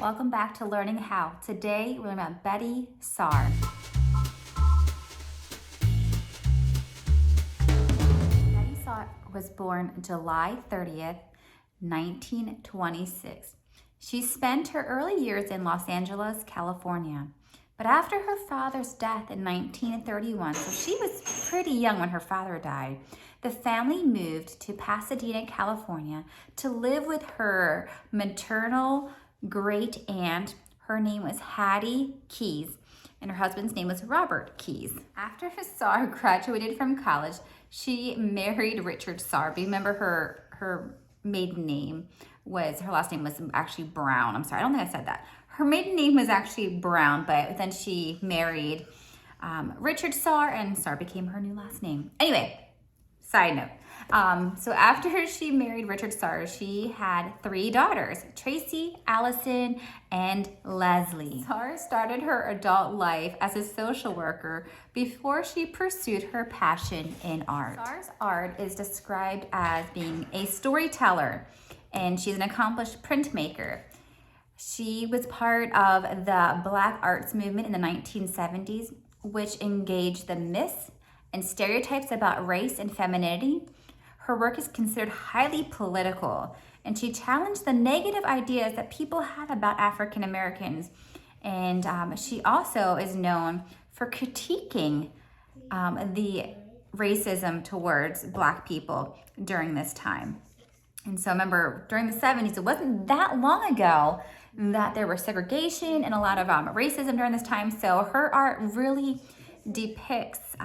Welcome back to Learning How. Today we're learning about Betye Saar. Betye Saar was born July 30th, 1926. She spent her early years in Los Angeles, California. But after her father's death in 1931, so she was pretty young when her father died, the family moved to Pasadena, California to live with her maternal great aunt. Her name was Hattie Keyes, and her husband's name was Robert Keyes. After Saar graduated from college, she married Richard Saar. But remember her maiden name was, her last name was actually Brown. I'm sorry, I don't think I said that. Her maiden name was actually Brown, but then she married Richard Saar, and Saar became her new last name. Anyway, side note. So after she married Richard Saar, she had 3 daughters, Tracy, Allison, and Leslie. Saar started her adult life as a social worker before she pursued her passion in art. Saar's art is described as being a storyteller, and she's an accomplished printmaker. She was part of the Black arts movement in the 1970s, which engaged the myths and stereotypes about race and femininity. Her work is considered highly political, and she challenged the negative ideas that people had about African Americans. And she also is known for critiquing the racism towards Black people during this time. And so remember, during the 70s, it wasn't that long ago that there was segregation and a lot of racism during this time. So her art really depicts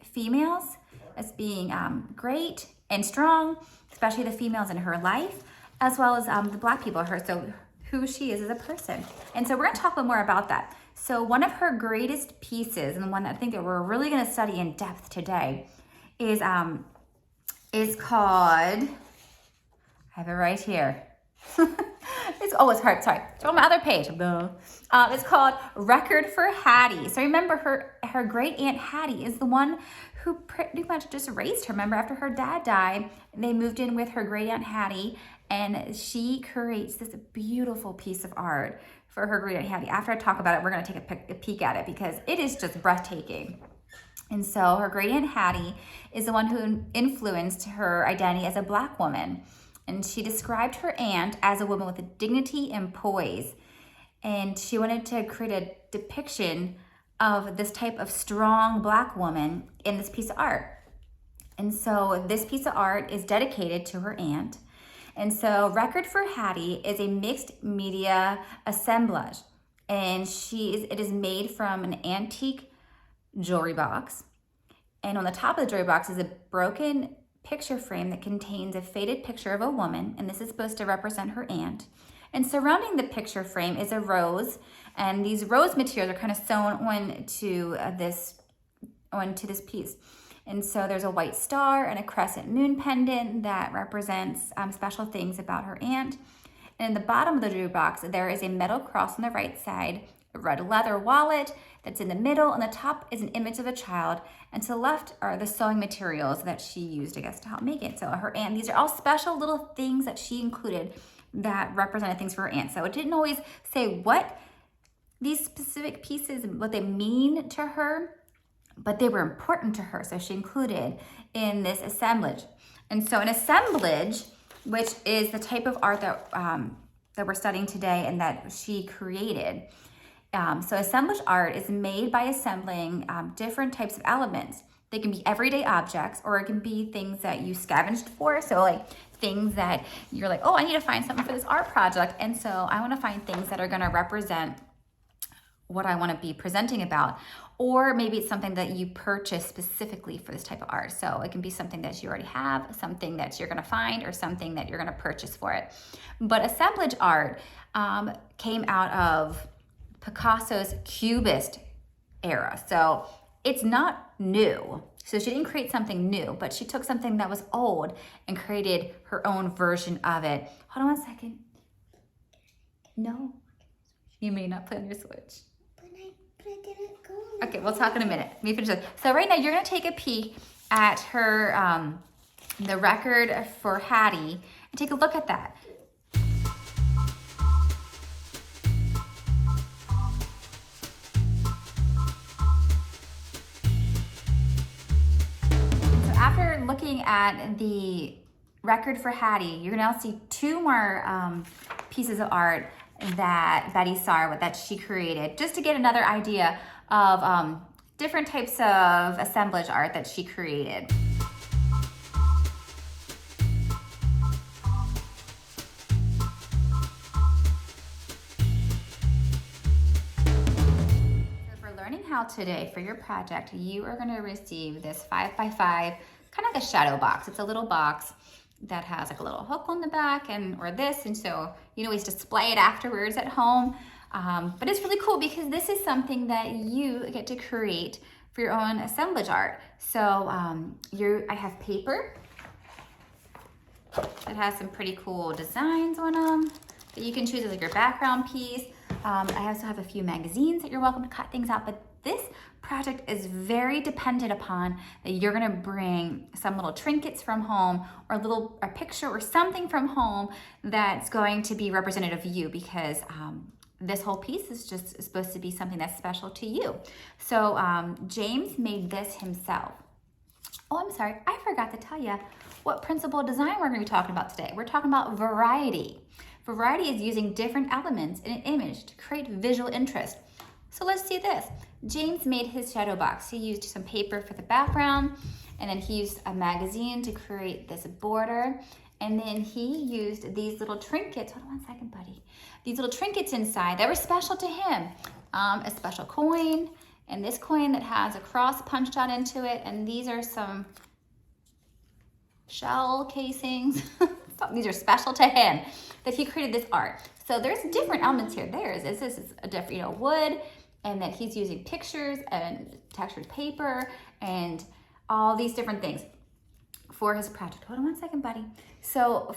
females as being great and strong, especially the females in her life, as well as the Black people, so who she is as a person. And so we're gonna talk a little more about that. So one of her greatest pieces, and the one that I think that we're really gonna study in depth today, is called, I have it right here. It's hard, sorry. It's on my other page. It's called Record for Hattie. So remember, her great aunt Hattie is the one who pretty much just raised her. Remember, after her dad died, they moved in with her great aunt Hattie, and she creates this beautiful piece of art for her great aunt Hattie. After I talk about it, we're gonna take a peek at it because it is just breathtaking. And so her great aunt Hattie is the one who influenced her identity as a Black woman. And she described her aunt as a woman with a dignity and poise. And she wanted to create a depiction of this type of strong Black woman in this piece of art. And so this piece of art is dedicated to her aunt. And so Record for Hattie is a mixed media assemblage. And it is made from an antique jewelry box. And on the top of the jewelry box is a broken picture frame that contains a faded picture of a woman, and this is supposed to represent her aunt. And surrounding the picture frame is a rose, and these rose materials are kind of sewn onto this piece. And so there's a white star and a crescent moon pendant that represents special things about her aunt. And in the bottom of the jewelry box, there is a metal cross on the right side, a red leather wallet that's in the middle, and the top is an image of a child, and to the left are the sewing materials that she used, I guess, to help make it. So her aunt, these are all special little things that she included that represented things for her aunt. So it didn't always say what these specific pieces, what they mean to her, but they were important to her, so she included in this assemblage. And so an assemblage, which is the type of art that we're studying today and that she created. So assemblage art is made by assembling different types of elements. They can be everyday objects, or it can be things that you scavenged for. So like things that you're like, oh, I need to find something for this art project. And so I want to find things that are going to represent what I want to be presenting about. Or maybe it's something that you purchase specifically for this type of art. So it can be something that you already have, something that you're going to find, or something that you're going to purchase for it. But assemblage art came out of Picasso's Cubist era. So it's not new. So she didn't create something new, but she took something that was old and created her own version of it. Hold on one second. No, you may not play on your Switch. But I didn't go. Okay, we'll talk in a minute. Let me finish this. So right now you're gonna take a peek at her, the record for Hattie, and take a look at that. at the record for Hattie, you're gonna see 2 more pieces of art that Betye Saar, that she created, just to get another idea of different types of assemblage art that she created. Learning how today for your project, you are going to receive this 5x5, kind of like a shadow box. It's a little box that has like a little hook on the back or this, and so you can always display it afterwards at home. But it's really cool because this is something that you get to create for your own assemblage art. So I have paper that has some pretty cool designs on them that you can choose as like your background piece. I also have a few magazines that you're welcome to cut things out, but this project is very dependent upon that you're gonna bring some little trinkets from home or a picture or something from home that's going to be representative of you, because this whole piece is just supposed to be something that's special to you. So James made this himself. Oh, I'm sorry, I forgot to tell you what principal design we're gonna be talking about today. We're talking about variety. Variety is using different elements in an image to create visual interest. So let's see this. James made his shadow box. He used some paper for the background, and then he used a magazine to create this border. And then he used these little trinkets. Hold on one second, buddy. These little trinkets inside that were special to him. A special coin, and this coin that has a cross punched out into it. And these are some shell casings. These are special to him that he created this art. So there's different elements here. This is a different, wood, and that he's using pictures and textured paper and all these different things for his project. Hold on one second, buddy. So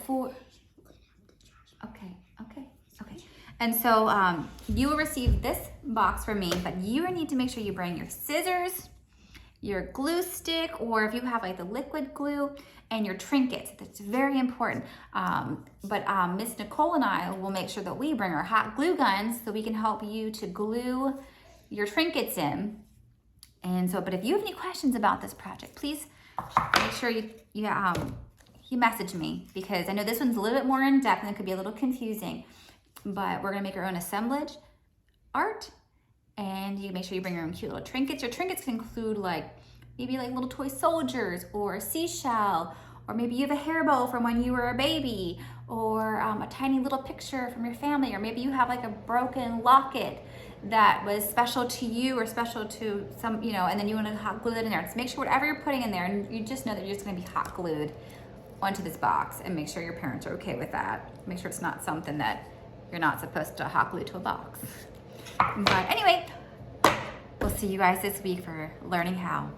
okay. And so you will receive this box from me, but you need to make sure you bring your scissors, your glue stick, or if you have like the liquid glue, and your trinkets. That's very important. But Miss Nicole and I will make sure that we bring our hot glue guns so we can help you to glue your trinkets in. And so, but if you have any questions about this project, please make sure you message me, because I know this one's a little bit more in depth and it could be a little confusing, but we're gonna make our own assemblage art, and you make sure you bring your own cute little trinkets. Your trinkets can include maybe like little toy soldiers or a seashell, or maybe you have a hair bow from when you were a baby, or a tiny little picture from your family, or maybe you have like a broken locket that was special to you or special to some, and then you want to hot glue it in there. So make sure whatever you're putting in there, and you just know that you're just going to be hot glued onto this box, and make sure your parents are okay with that. Make sure it's not something that you're not supposed to hot glue to a box. But anyway, we'll see you guys this week for learning how.